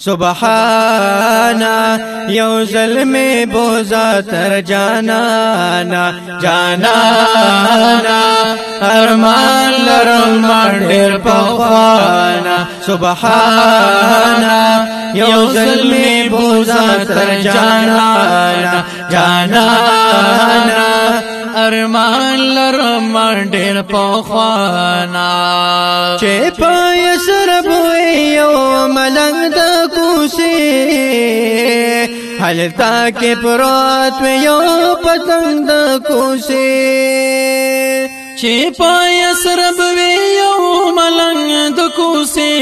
سبحانا یو ظلمی بوزا تر جانانا جانانا ارمان لرم ډیر پخوانا سبحانا یو ظلمی بوزا تر جانانا جانانا ارمان لرم ډیر پخوانا چې پای سر بوي یو ملنګ د کوسي حالتا کې پروت یو پتنګ د کوسي چې پای سر بوي یو ملنګ د کوسي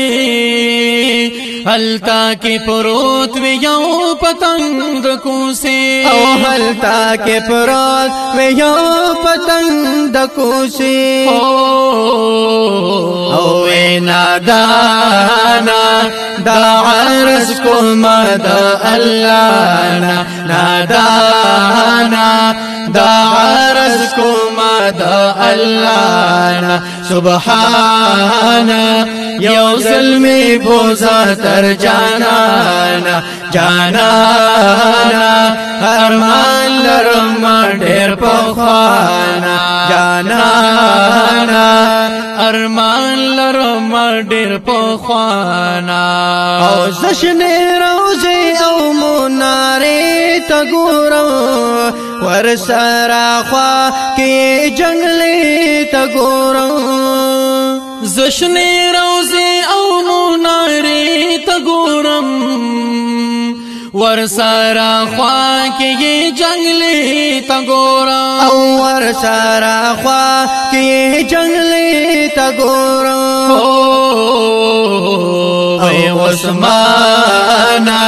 حالتا کې پروت یو پتنګ د کوسي او حالتا کې پروت یو پتنګ د کوسي او نادانا دا عرش کوما دا الله نادانا دا عرش کوما دا الله سبحانا یو ظلمی بوزا تر جانانا جانانا ارمان لرم ډیر پخوانا جانانا ارمان لرم ډیر پخوانا او زشن روزي او مناري تګورم ور سرا خوا کې جنگلي تګورم زشن روزي او مناري تګورم ور سرا خوا کې جنگلي تګورم او ور سرا خوا کې جنگلي تګورم وای عثمانا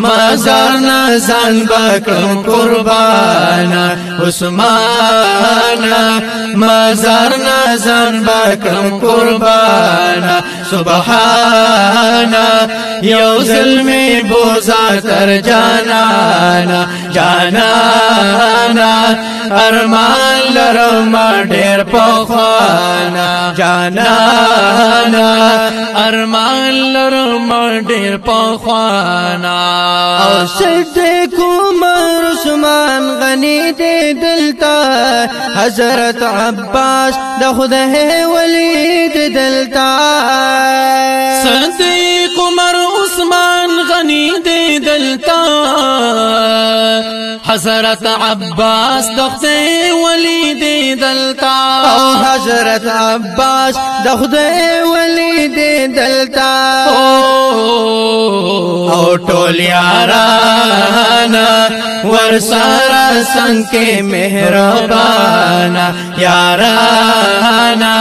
مزارنا ځان بکړم قربانا عثمانا مزارنا ځان بکړم قربانا سبحانا یو ظلمی بوزا تر جانانا جانانا ارمان لرم ډیر پخوانا جانانا ارمان لرم ډیر پخوانا او صدیق عمر عثمان غنی دې دلتا حضرت عباس د خدای ولی دې دلتا صدیق عمر عثمان غنی دې دلتا حضرت عباس د خدای ولی دې دلتا او حضرت عباس د خدای ولی دې دلتا او ټول یارانا ور سارا څنګه کې مهربانا یارانا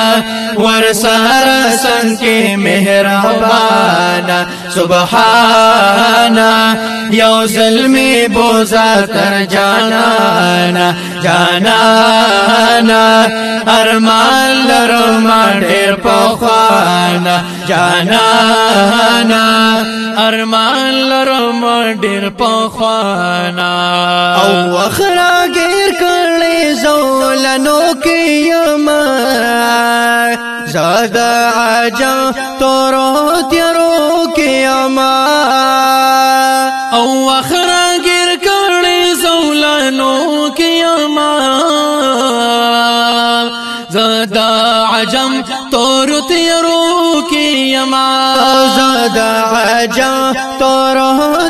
ور سارا څنګه کې مهربانا سبحانا یو ظلمی بوزا تر جانانا جانانا ارمان لرم ډیر پخوانا جانانا ارمان لرم ډیر پخوانا او اخرا غیر کړي زولنو کې یما زاد عجا تورو تیرو کې یما او اخرا غیر کړي زولنو کې یما زاد عجم تور تیرو کې یما زاد عجم تور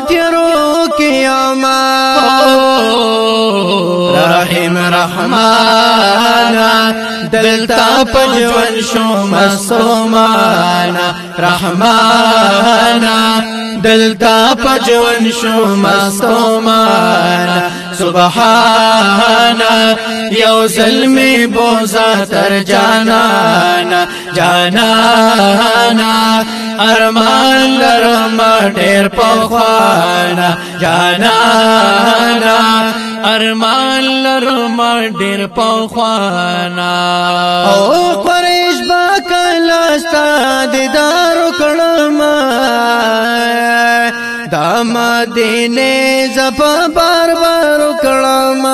تیرو کې یما رحیم رحمانا دلتا پجون شو مسومانا رحمانا دلتا پجون شو مسومانا سبحانا یو ظلمی بوزا تر جانانا جانانا ارمان لرم ډیر پخوانا جانانا ارمان لرم ډیر پخوانا او قریش با کلا ستاد دیدار کړم دا مدینه زپا بار بار کړم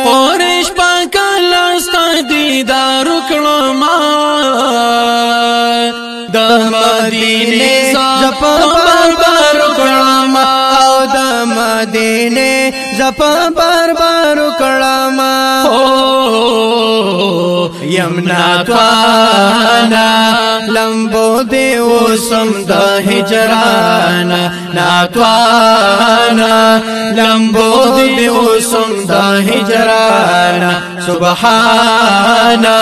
قریش با کلا ستاد دیدار کړم د مدینه زپا مدینه زپا بار بار کړما یمنا توانا لمبو دی وسم د هجران ناتوانا لمبو دی وسم د هجران سبحانا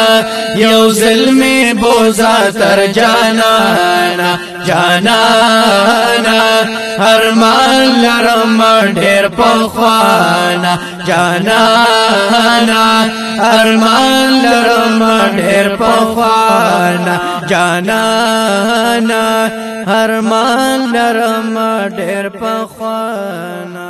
یو ظلمی بوزا تر جانانا جانانا ارمان لرم ډیر پخوانا جانانا ارمان لرم ډیر پخوانا جانانا ارمان لرم ډیر پخوانا